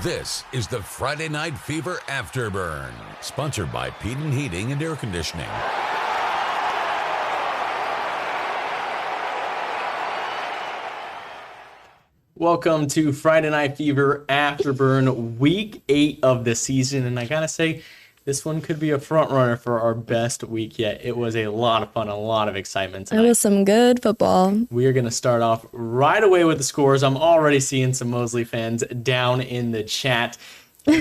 This is the Friday Night Fever Afterburn, sponsored by Peden Heating and Air Conditioning. Welcome to Friday Night Fever Afterburn, week 8 of the season, and I gotta say, this one could be a front runner for our best week yet. It was a lot of fun, a lot of excitement tonight. It was some good football. We are going to start off right away with the scores. I'm already seeing some Mosley fans down in the chat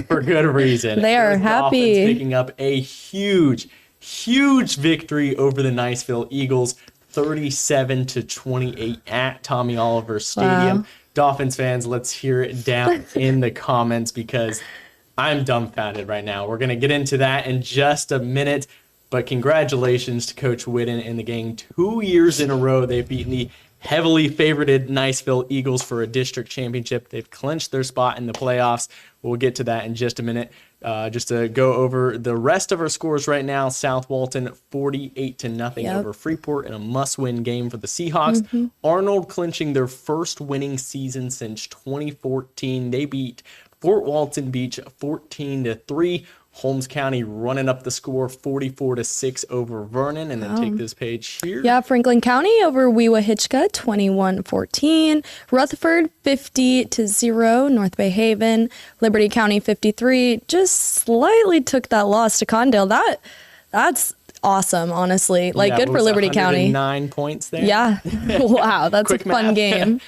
for good reason. They are happy. Dolphins picking up a huge victory over the Niceville Eagles, 37-28 at Tommy Oliver Stadium. Wow. Dolphins fans, let's hear it down in the comments because I'm dumbfounded right now. We're going to get into that in just a minute, but congratulations to Coach Whitten and the gang. 2 years in a row, they've beaten the heavily favorited Niceville Eagles for a district championship. They've clinched their spot in the playoffs. We'll get to that in just a minute. Just to go over the rest of our scores right now, South Walton 48-0 over Freeport in a must-win game for the Seahawks. Arnold clinching their first winning season since 2014. They beat Fort Walton Beach 14-3. Holmes County running up the score 44-6 over Vernon. And then take this page here. Yeah, Franklin County over Weewahitchka 21-14. Rutherford 50-0. North Bay Haven. Liberty County 53. Just slightly took that loss to Condale. That's awesome, honestly. Good for Liberty County. 9 points there. Yeah. Wow, that's a fun game.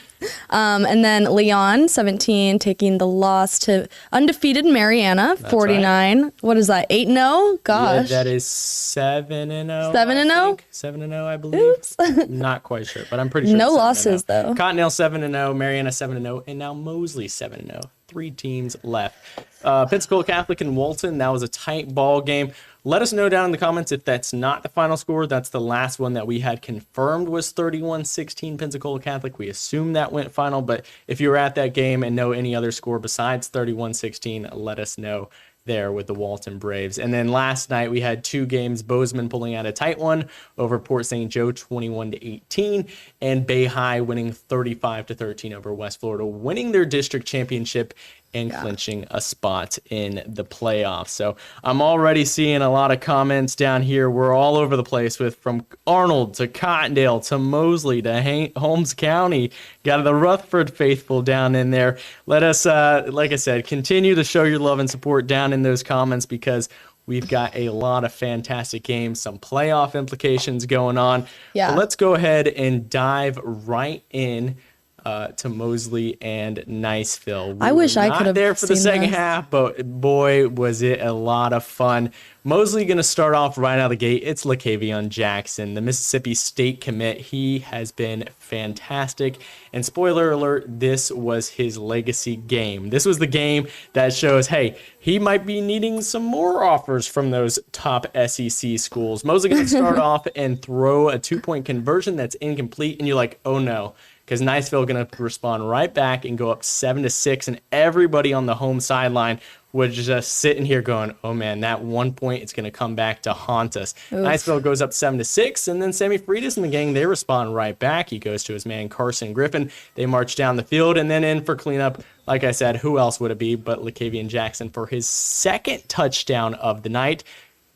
And then Leon, 17, taking the loss to undefeated Mariana, 49. Right. What is that, 8-0? Gosh. Yeah, that is 7-0. 7-0? 7-0, I believe. Oops. Not quite sure, but I'm pretty sure. No losses, though. Cottonelle 7-0, Mariana 7-0, and now Mosley 7-0. 3 teams left. Pensacola Catholic and Walton, that was a tight ball game. Let us know down in the comments if that's not the final score. That's the last one that we had confirmed was 31-16 Pensacola Catholic. We assume that went final, but if you were at that game and know any other score besides 31-16, let us know there with the Walton Braves. And then last night we had 2 games, Bozeman pulling out a tight one over Port St. Joe 21-18, and Bay High winning 35-13 over West Florida, winning their district championship and clinching a spot in the playoffs. So I'm already seeing a lot of comments down here. We're all over the place with from Arnold to Cottondale to Mosley to Holmes County. Got the Rutherford faithful down in there. Let us, like I said, continue to show your love and support down in those comments because we've got a lot of fantastic games, some playoff implications going on. Yeah. But let's go ahead and dive right in to Mosley and Niceville. I wish I could have there for the second this. half, but boy, was it a lot of fun. Mosley going to start off right out of the gate. It's Lakavion Jackson, the Mississippi State commit. He has been fantastic. And spoiler alert, this was his legacy game. This was the game that shows, hey, he might be needing some more offers from those top SEC schools. Mosley going to start off and throw a 2-point conversion that's incomplete, and you're like, oh no. Because Niceville going to respond right back and go up 7-6, and everybody on the home sideline was just sitting here going, oh man, that 1 point is going to come back to haunt us. Oof. Niceville goes up 7-6, and then Sammy Freitas and the gang, they respond right back. He goes to his man Carson Griffin. They march down the field, and then in for cleanup, like I said, who else would it be but Lakavion Jackson for his second touchdown of the night.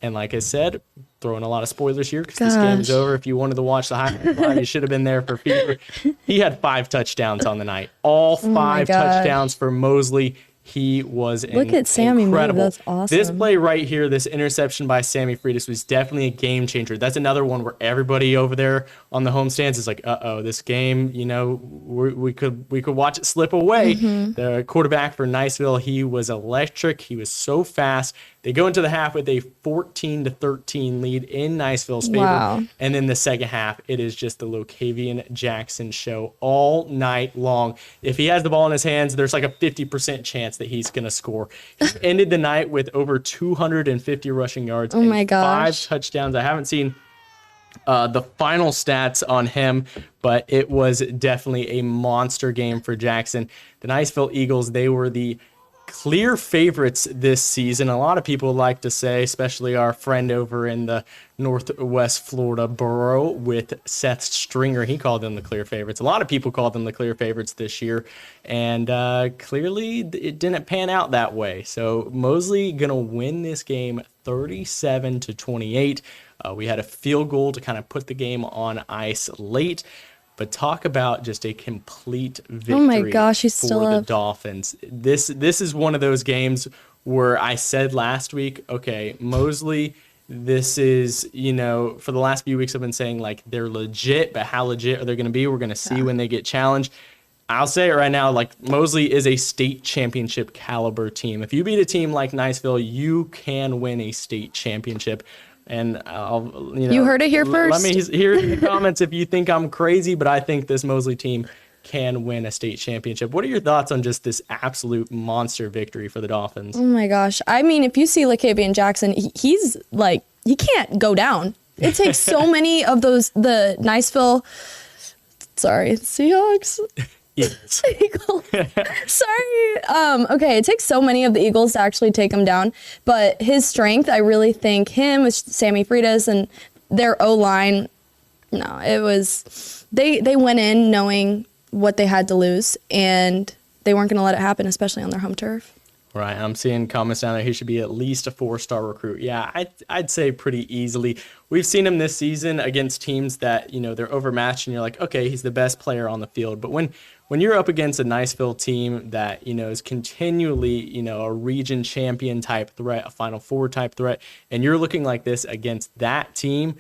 And like I said, throwing a lot of spoilers here because this game is over. If you wanted to watch the highlight, you should have been there for Fever. He had 5 touchdowns on the night. All 5 touchdowns for Mosley. He was Look at Sammy incredible. Move. That's awesome. This play right here, this interception by Sammy Freitas was definitely a game changer. That's another one where everybody over there on the home stands is like, uh-oh, this game, you know, we could watch it slip away. The quarterback for Niceville, he was electric. He was so fast. They go into the half with a 14-13 lead in Niceville's favor. Wow. And then the second half, it is just the Lakavion Jackson show all night long. If he has the ball in his hands, there's like a 50% chance that he's going to score. He ended the night with over 250 rushing yards and 5 touchdowns. I haven't seen the final stats on him, but it was definitely a monster game for Jackson. The Niceville Eagles, they were the clear favorites this season. A lot of people like to say, especially our friend over in the Northwest Florida borough with Seth Stringer, he called them the clear favorites. A lot of people called them the clear favorites this year, and clearly it didn't pan out that way. So Mosley going to win this game 37-28. We had a field goal to kind of put the game on ice late. But talk about just a complete victory. Oh my gosh, he's for still the up. Dolphins. This is one of those games where I said last week, okay, Mosley, this is, for the last few weeks I've been saying like they're legit, but how legit are they going to be? We're going to see when they get challenged. I'll say it right now, like Mosley is a state championship caliber team. If you beat a team like Niceville, you can win a state championship. And you heard it here first. Let me hear in the comments if you think I'm crazy, but I think this Mosley team can win a state championship. What are your thoughts on just this absolute monster victory for the Dolphins? Oh my gosh. I mean, if you see Lakavian Jackson, he's like, he can't go down. It takes so many of those, the Niceville, Seahawks. Yes. Eagles. Sorry. Okay, it takes so many of the Eagles to actually take him down, but his strength, I really think him with Sammy Freitas and their O-line, no, it was, they went in knowing what they had to lose, and they weren't going to let it happen, especially on their home turf. Right, I'm seeing comments down there. He should be at least a 4-star recruit. Yeah, I'd say pretty easily. We've seen him this season against teams that, they're overmatched, and you're like, okay, he's the best player on the field. But when you're up against a Niceville team that, is continually, a region champion type threat, a Final Four type threat, and you're looking like this against that team,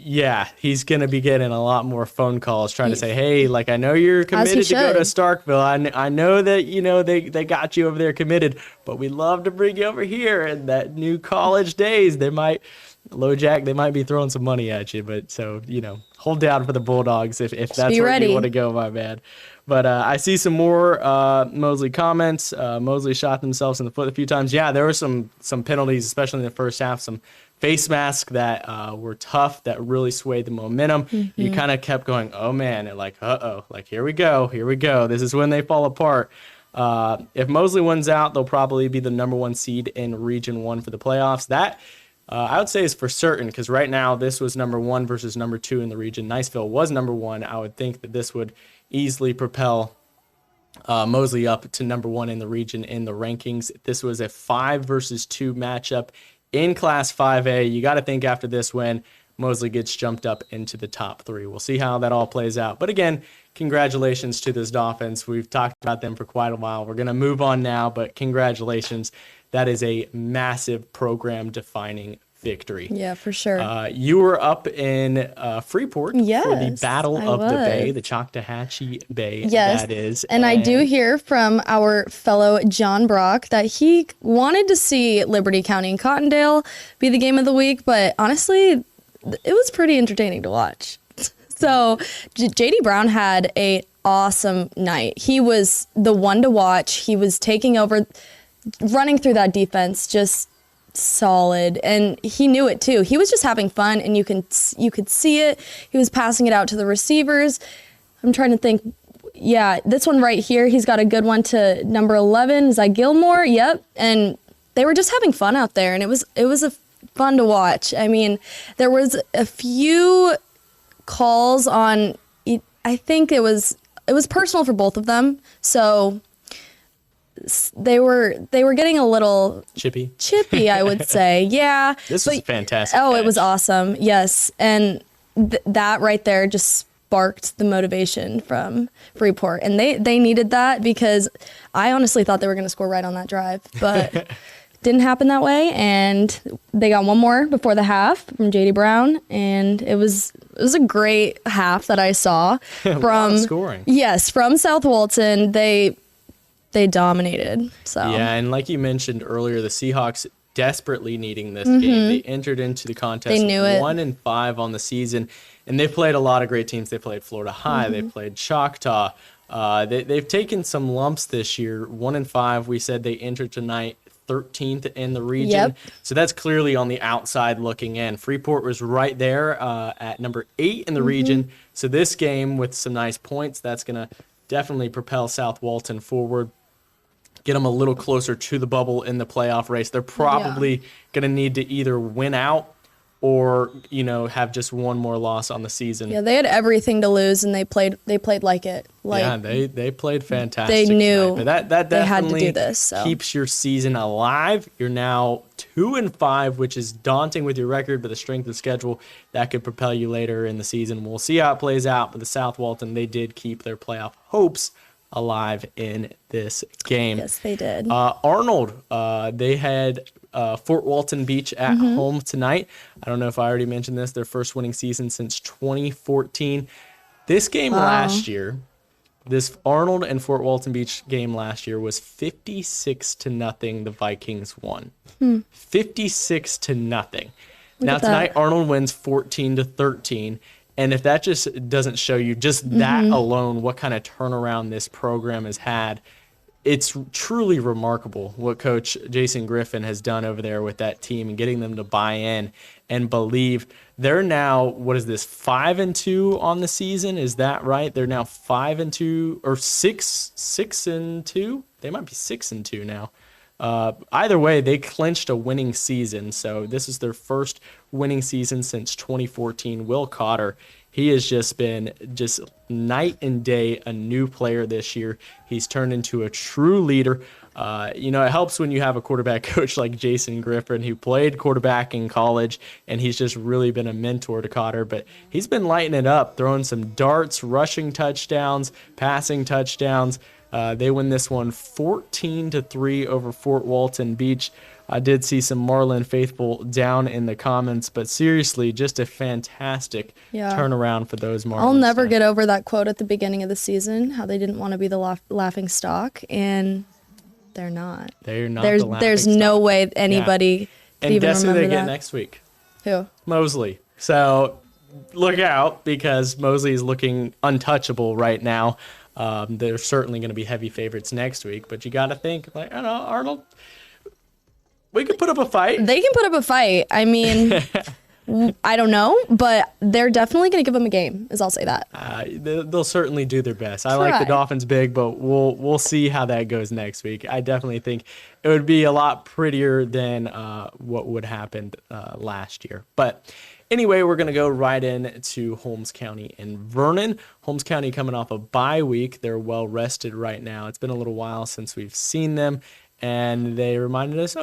yeah, he's going to be getting a lot more phone calls trying to say, hey, like, I know you're committed to go to Starkville. I know that, they got you over there committed, but we'd love to bring you over here. And that new college days, they might be throwing some money at you. But so, hold down for the Bulldogs if that's where you want to go, my man. But I see some more Mosley comments. Mosley shot themselves in the foot a few times. Yeah, there were some penalties, especially in the first half, some face masks that were tough, that really swayed the momentum. Mm-hmm. You kind of kept going, oh man, and like, uh-oh, like here we go. This is when they fall apart. If Mosley wins out, they'll probably be the number 1 seed in Region 1 for the playoffs. That, I would say, is for certain, because right now this was number 1 versus number 2 in the region. Niceville was number 1. I would think that this would easily propel Mosley up to number 1 in the region in the rankings. This was a 5 versus 2 matchup in Class 5A. You got to think after this win, Mosley gets jumped up into the top 3. We'll see how that all plays out. But again, congratulations to this Dolphins. We've talked about them for quite a while. We're going to move on now, but congratulations. That is a massive program-defining victory. Yeah, for sure. You were up in Freeport for the Battle of the Bay, the Choctawhatchee Bay, that is. And I do hear from our fellow John Brock that he wanted to see Liberty County and Cottondale be the game of the week, but honestly, it was pretty entertaining to watch. So J.D. Brown had a awesome night. He was the one to watch. He was taking over, running through that defense, just solid, and he knew it too. He was just having fun, and you could see it. He was passing it out to the receivers. I'm trying to think. Yeah, this one right here, he's got a good one to number 11. Is that Gilmore? Yep. And they were just having fun out there, and it was a fun to watch. I mean, there was a few calls on. I think it was personal for both of them. So they were getting a little chippy, I would say. Yeah. This was fantastic. Oh, it was awesome. Yes. And that right there just sparked the motivation from Freeport. And they needed that, because I honestly thought they were going to score right on that drive, but didn't happen that way. And they got one more before the half from J.D. Brown. And it was a great half that I saw from scoring. Yes. From South Walton. They dominated. So yeah, and like you mentioned earlier, the Seahawks desperately needing this game. They entered into the contest. They knew it. 1-5 on the season, and they've played a lot of great teams. They played Florida High. They played Choctaw. They've taken some lumps this year. 1-5. We said they entered tonight 13th in the region. Yep. So that's clearly on the outside looking in. Freeport was right there at number 8 in the region. So this game with some nice points, that's going to definitely propel South Walton forward. get them a little closer to the bubble in the playoff race. They're probably going to need to either win out or, have just one more loss on the season. Yeah, they had everything to lose, and they played like it. They played fantastic. They knew tonight. But that they had to definitely do this, so. keeps your season alive. You're now 2-5, which is daunting with your record, but the strength of schedule that could propel you later in the season. We'll see how it plays out. But the South Walton, they did keep their playoff hopes alive in this game. Yes, they did. Arnold, they had Fort Walton Beach at home tonight. I don't know if I already mentioned this, their first winning season since 2014. This game last year, this Arnold and Fort Walton Beach game last year was 56-0. The Vikings won. 56-0. Now tonight, Arnold wins 14-13. And if that just doesn't show you just that alone, what kind of turnaround this program has had, it's truly remarkable what Coach Jason Griffin has done over there with that team and getting them to buy in and believe. They're now, 5-2 on the season? Is that right? They're now 5-2 or 6-2? They might be 6-2 now. Either way, they clinched a winning season. So this is their first winning season since 2014. Will Cotter, he has just been night and day a new player this year. He's turned into a true leader. It helps when you have a quarterback coach like Jason Griffin, who played quarterback in college, and he's just really been a mentor to Cotter. But he's been lighting it up, throwing some darts, rushing touchdowns, passing touchdowns. They win this one 14-3 over Fort Walton Beach. I did see some Marlin faithful down in the comments, but seriously, just a fantastic turnaround for those Marlins. I'll never get over that quote at the beginning of the season, how they didn't want to be the laughing stock, and they're not. They're not. There's no way anybody could even remember that. And guess who they get next week? Who? Mosley. So look out, because Mosley is looking untouchable right now. They're certainly going to be heavy favorites next week, but you got to think, I don't know, Arnold, we could put up a fight. They can put up a fight. I mean, I don't know, but they're definitely going to give them a game, I'll say that. They'll certainly do their best. I like the Dolphins big, but we'll see how that goes next week. I definitely think it would be a lot prettier than what would happen last year. But anyway, we're going to go right into Holmes County and Vernon. Holmes County coming off a bye week. They're well rested right now. It's been a little while since we've seen them. And they reminded us,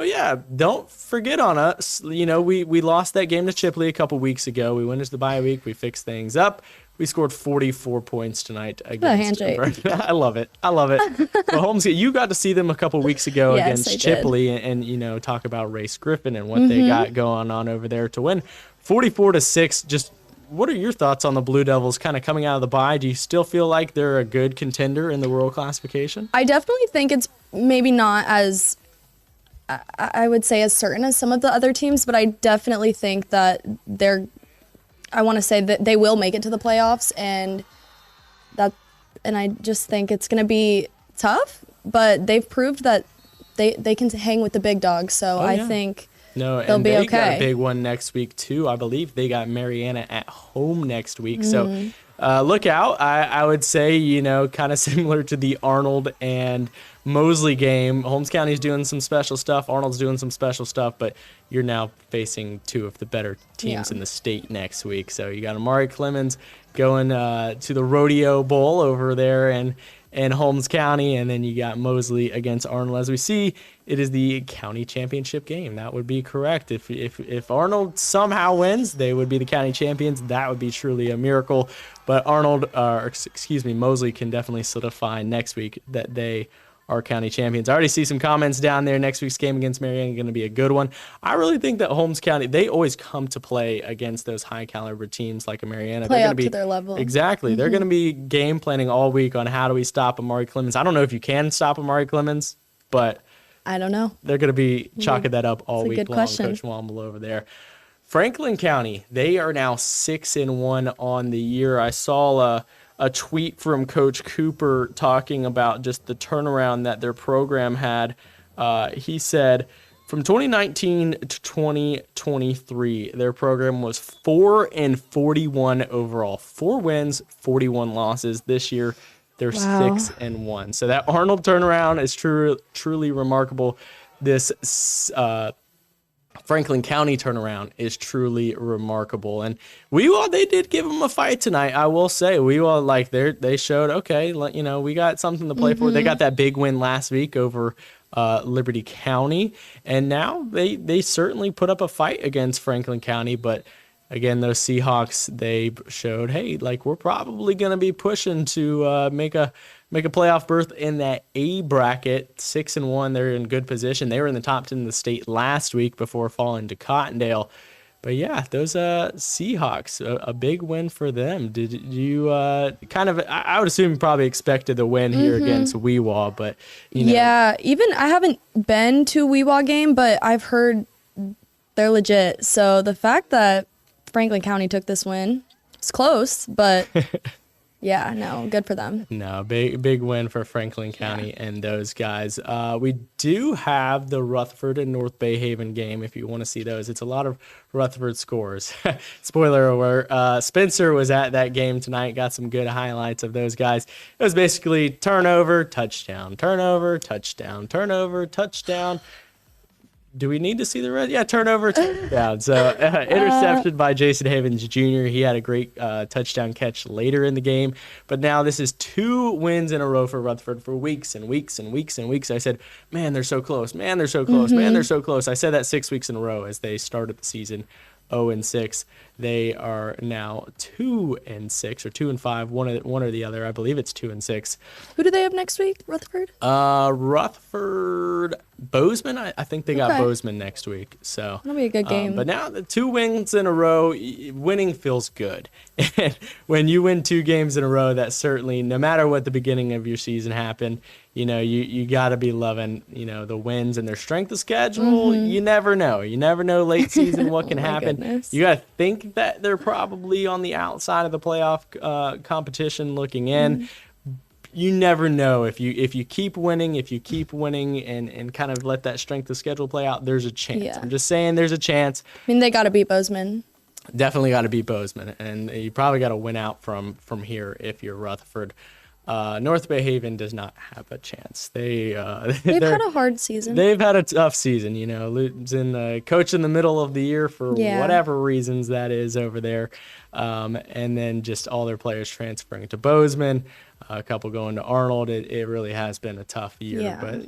don't forget on us. We lost that game to Chipley a couple weeks ago. We went into the bye week. We fixed things up. We scored 44 points tonight against I love it. But Holmes, you got to see them a couple weeks ago against Chipley and talk about Race Griffin and what they got going on over there to win 44-6. Just what are your thoughts on the Blue Devils kind of coming out of the bye? Do you still feel like they're a good contender in the World Classification? I definitely think it's maybe not as, I would say, as certain as some of the other teams, but I definitely think that I want to say that they will make it to the playoffs, and I just think it's going to be tough, but they've proved that they can hang with the big dogs, so I think they'll be okay. Got a big one next week too. I believe they got Mariana at home next week, so look out. I would say, kind of similar to the Arnold and Mosley game. Holmes County's doing some special stuff. Arnold's doing some special stuff, but you're now facing two of the better teams in the state next week. So you got Amari Clemens going to the Rodeo Bowl over there in Holmes County, and then you got Mosley against Arnold. As we see, it is the county championship game. That would be correct. If Arnold somehow wins, they would be the county champions. That would be truly a miracle. But Mosley can definitely solidify next week that they are county champions. I already see some comments down there. Next week's game against Mariana is going to be a good one. I really think that Holmes County, they always come to play against those high caliber teams like a Mariana. Play up to their level. Exactly. They're going to be game planning all week on how do we stop Amari Clemens. I don't know if you can stop Amari Clemens, but I don't know. They're going to be chalking that up all week long. Question. Coach Womble over there. Franklin County, they are now 6-1 on the year. I saw a tweet from Coach Cooper talking about just the turnaround that their program had. He said from 2019 to 2023, their program was 4-41 overall. 4 wins, 41 losses. This year, They're Wow. 6-1. So that Arnold turnaround is truly remarkable. This Franklin County turnaround is truly remarkable. And they did give them a fight tonight. I will say they showed, okay, we got something to play for. They got that big win last week over Liberty County, and now they certainly put up a fight against Franklin County. But again, those Seahawks, they showed, hey, we're probably going to be pushing to make a playoff berth in that A bracket. 6-1, they're in good position. They were in the top 10 of the state last week before falling to Cottondale. But yeah, those Seahawks, a big win for them. Did you I would assume you probably expected the win here against Weewa, but Yeah, even I haven't been to a Weewa game, but I've heard they're legit. So the fact that Franklin County took this win, it's close, but yeah, no, good for them. No, big win for Franklin County and those guys. We do have the Rutherford and North Bay Haven game if you want to see those. It's a lot of Rutherford scores. Spoiler alert. Spencer was at that game tonight, got some good highlights of those guys. It was basically turnover, touchdown, turnover, touchdown, turnover, touchdown. Do we need to see the rest? Yeah, turnover, touchdown. So interception by Jason Havens Jr. He had a great touchdown catch later in the game. But now this is 2 wins in a row for Rutherford for weeks and weeks and weeks and weeks. I said, man, they're so close. Man, they're so close. Man, they're so close. I said that 6 weeks in a row as they started the season 0-6. They are now 2-6 or 2-5, one or the other. I believe it's 2-6. Who do they have next week? Rutherford? Rutherford Bozeman. I think they got Bozeman next week. So That'll be a good game. But now the 2 wins in a row, winning feels good. And when you win 2 games in a row, that certainly, no matter what the beginning of your season happened, you got to be loving, the wins and their strength of schedule. You never know. You never know late season what can happen. Goodness. You got to think that they're probably on the outside of the playoff competition looking in. You never know. If you keep winning, and kind of let that strength of schedule play out, there's a chance. Yeah. I'm just saying there's a chance. I mean, they got to beat Bozeman. Definitely got to beat Bozeman, and you probably got to win out from here if you're Rutherford. North Bay Haven does not have a chance. They've had a hard season. They've had a tough season, losing coach in the middle of the year for whatever reasons that is over there, and then just all their players transferring to Bozeman, a couple going to Arnold. It really has been a tough year, but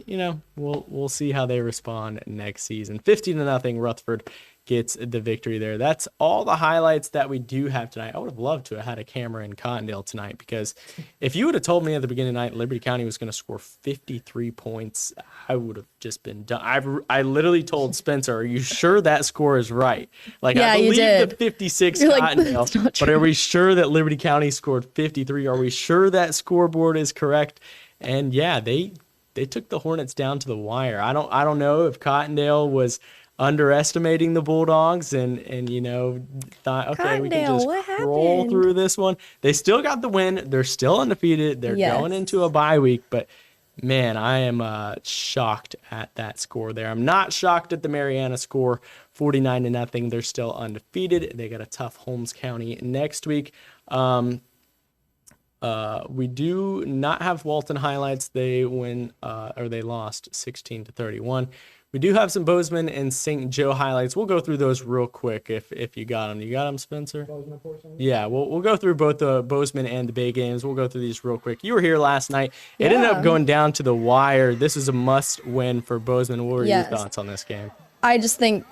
we'll see how they respond next season. 50-0, Rutherford gets the victory there. That's all the highlights that we do have tonight. I would have loved to have had a camera in Cottondale tonight, because if you would have told me at the beginning of the night Liberty County was going to score 53 points, I would have just been done. I literally told Spencer, are you sure that score is right? I believe the 56 Cottondale, but are we sure that Liberty County scored 53? Are we sure that scoreboard is correct? And yeah, they took the Hornets down to the wire. I don't know if Cottondale was underestimating the Bulldogs and thought, okay, we can just roll through this one. They still got the win. They're still undefeated. They're going into a bye week, but man, I am shocked at that score there. I'm not shocked at the Mariana score, 49-0. They're still undefeated. They got a tough Holmes County next week. We do not have Walton highlights. They lost 16-31. We do have some Bozeman and St. Joe highlights. We'll go through those real quick if you got them. You got them, Spencer? Bozeman portion? Yeah, we'll go through both the Bozeman and the Bay games. We'll go through these real quick. You were here last night. It ended up going down to the wire. This is a must-win for Bozeman. What were your thoughts on this game? I just think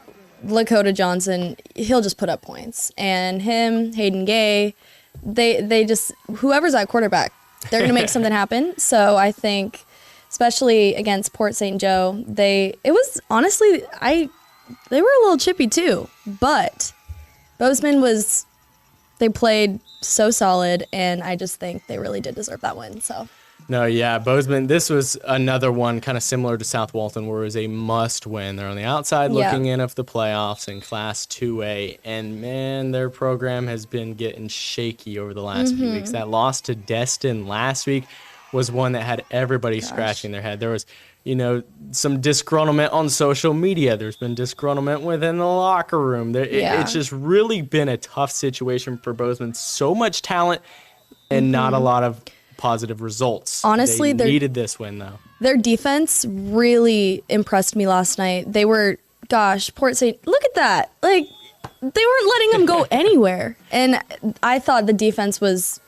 Lakota Johnson, he'll just put up points. And him, Hayden Gay, they just, whoever's at quarterback, they're going to make something happen. So I think, especially against Port St. Joe, they were a little chippy too, but Bozeman they played so solid, and I just think they really did deserve that win. So. No, yeah, Bozeman, this was another one kind of similar to South Walton, where it was a must win. They're on the outside looking in of the playoffs in Class 2A, and man, their program has been getting shaky over the last few weeks. That loss to Destin last week was one that had everybody scratching their head. There was, some disgruntlement on social media. There's been disgruntlement within the locker room. It's just really been a tough situation for Bozeman. So much talent and not a lot of positive results. Honestly, they needed this win, though. Their defense really impressed me last night. They were, Port St. Look at that. Like, they weren't letting them go anywhere. And I thought the defense was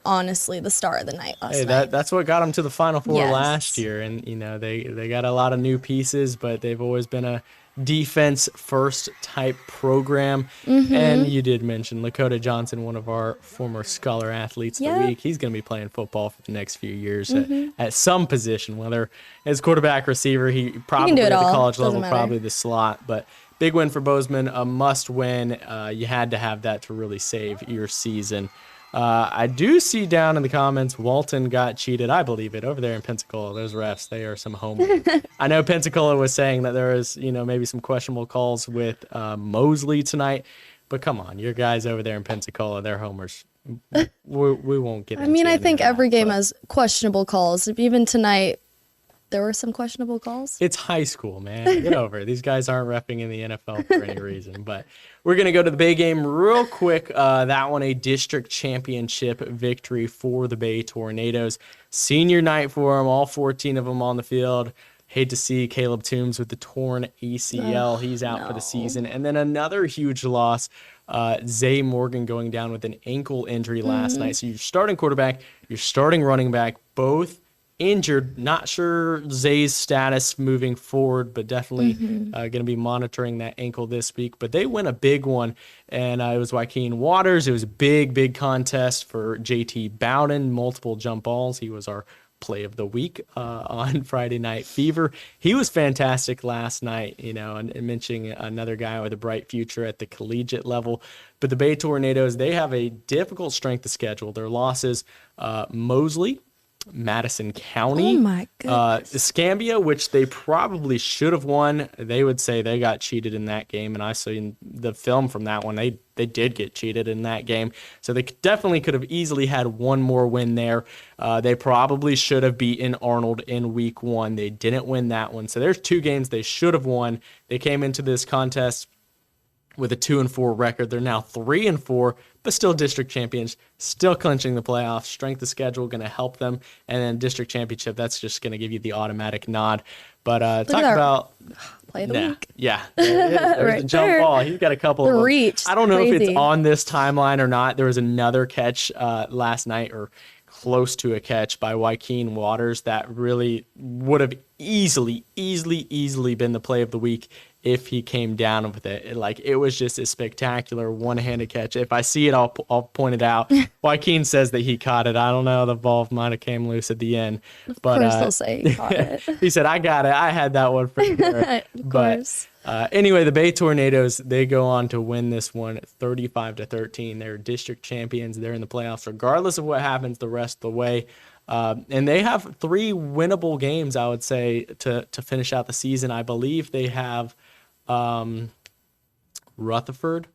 honestly the star of the night last night. That's what got them to the Final Four Yes. last year. And, they got a lot of new pieces, but they've always been a defense first type program. And you did mention Lakota Johnson, one of our former scholar athletes of the week. He's going to be playing football for the next few years at some position, whether as quarterback, receiver, he probably at the college level, probably the slot. But big win for Bozeman, a must win. You had to have that to really save your season. I do see down in the comments, Walton got cheated. I believe it. Over there in Pensacola, those refs, they are some homers. I know Pensacola was saying that there was, maybe some questionable calls with Mosley tonight. But come on, your guys over there in Pensacola, they're homers. We won't get into it. I think every game has questionable calls. Even tonight, there were some questionable calls. It's high school, man. Get over it. These guys aren't repping in the NFL for any reason. But we're going to go to the Bay game real quick. That one, a district championship victory for the Bay Tornadoes. Senior night for them, all 14 of them on the field. Hate to see Caleb Toombs with the torn ACL. He's out for the season. And then another huge loss, Zay Morgan going down with an ankle injury last night. So you're starting quarterback, you're starting running back, both injured. Not sure Zay's status moving forward, but definitely going to be monitoring that ankle this week. But they win a big one, and it was Joaquin Waters. It was a big contest for JT Bowden, multiple jump balls. He was our play of the week on Friday Night Fever. He was fantastic last night, and mentioning another guy with a bright future at the collegiate level. But the Bay Tornadoes, they have a difficult strength of schedule. Their losses, Mosley, Madison County, Oh my goodness. Escambia, which they probably should have won. They would say they got cheated in that game, and I saw in the film from that one, they did get cheated in that game. So they definitely could have easily had one more win there. They probably should have beaten Arnold in week 1. They didn't win that one. So there's 2 games they should have won. They came into this contest with a 2-4 record. They're now 3-4, but still district champions, still clinching the playoffs. Strength of schedule going to help them, and then district championship, that's just going to give you the automatic nod. But talk about play of the week. Yeah, there's the jump ball. He's got a couple of them. Reach. I don't know if Crazy. it's on this timeline or not. There was another catch last night, or close to a catch by Joaquin Waters that really would have easily been the play of the week if he came down with it. It was just a spectacular one-handed catch. If I see it, I'll point it out. Joaquin says that he caught it. I don't know. The ball might have came loose at the end. Of course they'll say he caught it. He said, I got it. I had that one for sure. Of course. Anyway, the Bay Tornadoes, they go on to win this one 35-13. They're district champions. They're in the playoffs regardless of what happens the rest of the way. And they have 3 winnable games, I would say, to finish out the season. I believe they have Rutherford.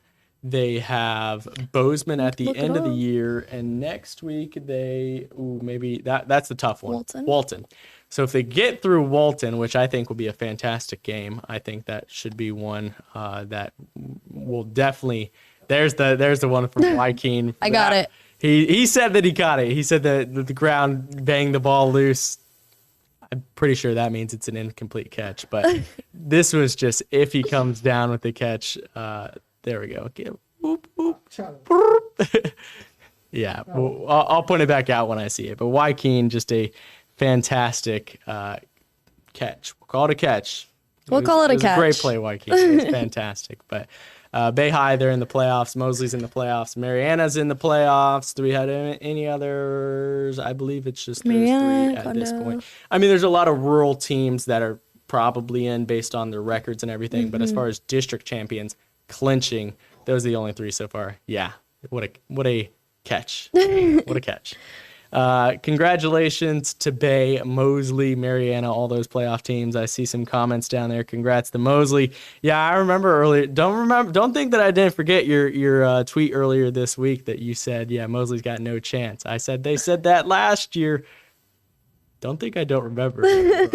They have Bozeman at the end of the year. And next week, that's the tough one. Walton. So if they get through Walton, which I think will be a fantastic game, I think that should be one that will definitely. There's the one from Joaquin. I got it. He said that he caught it. He said that the ground banged the ball loose. I'm pretty sure that means it's an incomplete catch. But this was just, if he comes down with the catch, there we go. Okay. Whoop, whoop. Yeah, well, I'll point it back out when I see it. But Joaquin, just a fantastic catch. We'll call it a catch. We'll call it a catch. A great play, Joaquin. It's fantastic. But Bay High, they're in the playoffs. Mosley's in the playoffs. Mariana's in the playoffs. Do we have any others? I believe it's just those 3 at this point. I mean, there's a lot of rural teams that are probably in based on their records and everything. But as far as district champions clinching, those are the only 3 so far. Yeah, what a catch. What a catch. Congratulations to Bay, Mosley, Mariana, all those playoff teams. I see some comments down there. Congrats to Mosley. Yeah, I remember earlier. Don't think that I didn't forget your tweet earlier this week that you said, yeah, Mosley's got no chance. I said they said that last year. Don't think I don't remember.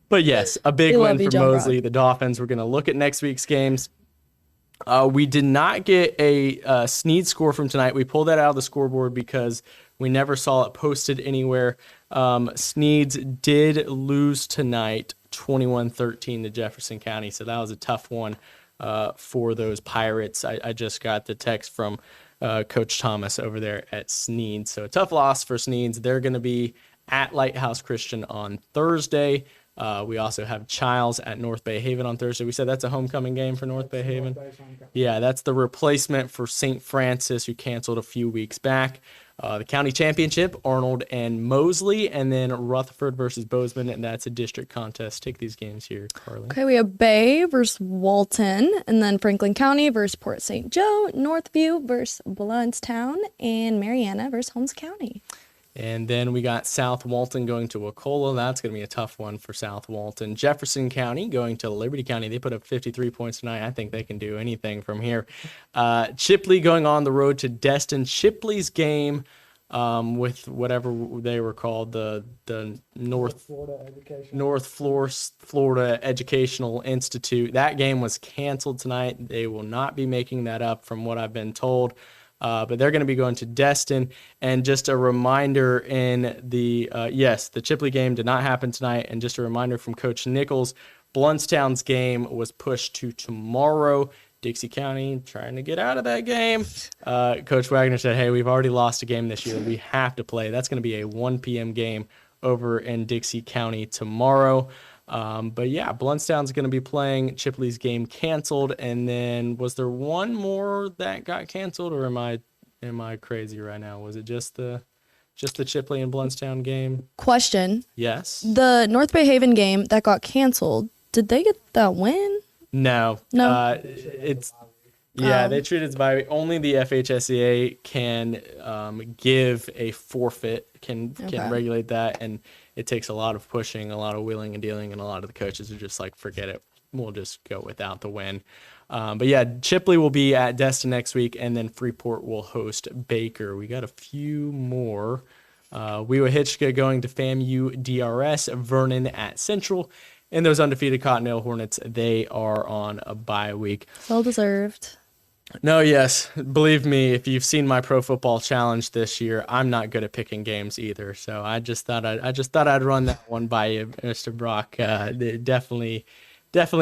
But yes, a big win for Mosley. The Dolphins. We're going to look at next week's games. We did not get a Sneed score from tonight. We pulled that out of the scoreboard because we never saw it posted anywhere. Sneeds did lose tonight 21-13 to Jefferson County, so that was a tough one for those Pirates. I just got the text from Coach Thomas over there at Sneed. So a tough loss for Sneeds. They're going to be at Lighthouse Christian on Thursday. We also have Childs at North Bay Haven on Thursday. We said that's a homecoming game for North Bay Haven. Yeah, that's the replacement for St. Francis, who canceled a few weeks back. The county championship, Arnold and Mosley, and then Rutherford versus Bozeman, and that's a district contest. Take these games here, Carly. Okay, we have Bay versus Walton, and then Franklin County versus Port St. Joe, Northview versus Blountstown, and Mariana versus Holmes County. And then we got South Walton going to Wacola. That's going to be a tough one for South Walton. Jefferson County going to Liberty County. They put up 53 points tonight. I think they can do anything from here. Chipley going on the road to Destin. Chipley's game with whatever they were called, the North Florida Educational Institute. That game was canceled tonight. They will not be making that up from what I've been told. But they're going to be going to Destin. And just a reminder in the Chipley game did not happen tonight. And just a reminder from Coach Nichols, Blountstown's game was pushed to tomorrow. Dixie County trying to get out of that game. Coach Wagner said, hey, we've already lost a game this year. We have to play. That's going to be a 1 p.m. game over in Dixie County tomorrow. But yeah, Blountstown's going to be playing. Chipley's game canceled. And then was there one more that got canceled, or am I crazy right now? Was it just the Chipley and Blountstown game? Question. Yes. The North Bay Haven game that got canceled, did they get that win? No. No. They treat it as bye week. Only the FHSEA can give a forfeit, can regulate that, and it takes a lot of pushing, a lot of wheeling and dealing, and a lot of the coaches are just like, forget it, we'll just go without the win. But yeah, Chipley will be at Destin next week, and then Freeport will host Baker. We got a few more. Wewa-Hitchcock going to FAMU DRS, Vernon at Central, and those undefeated Cottonelle Hornets, they are on a bye week. Well deserved. No, yes. Believe me, if you've seen my Pro Football Challenge this year, I'm not good at picking games either. So I just thought I'd run that one by you, Mr. Brock. It definitely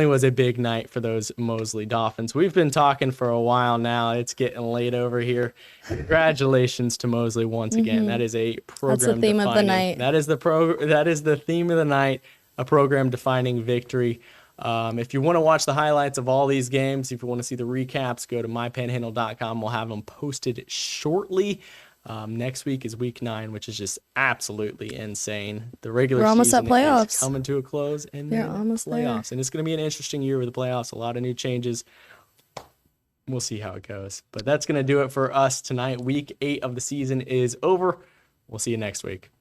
was a big night for those Mosley Dolphins. We've been talking for a while now. It's getting late over here. Congratulations to Mosley once again. That is a program. That's the theme of the night. That is the theme of the night. A program-defining victory. If you want to watch the highlights of all these games, if you want to see the recaps, go to mypanhandle.com. We'll have them posted shortly. Next week is week 9, which is just absolutely insane. The regular season is coming to a close, and then playoffs. There. And it's going to be an interesting year with the playoffs. A lot of new changes. We'll see how it goes. But that's going to do it for us tonight. Week 8 of the season is over. We'll see you next week.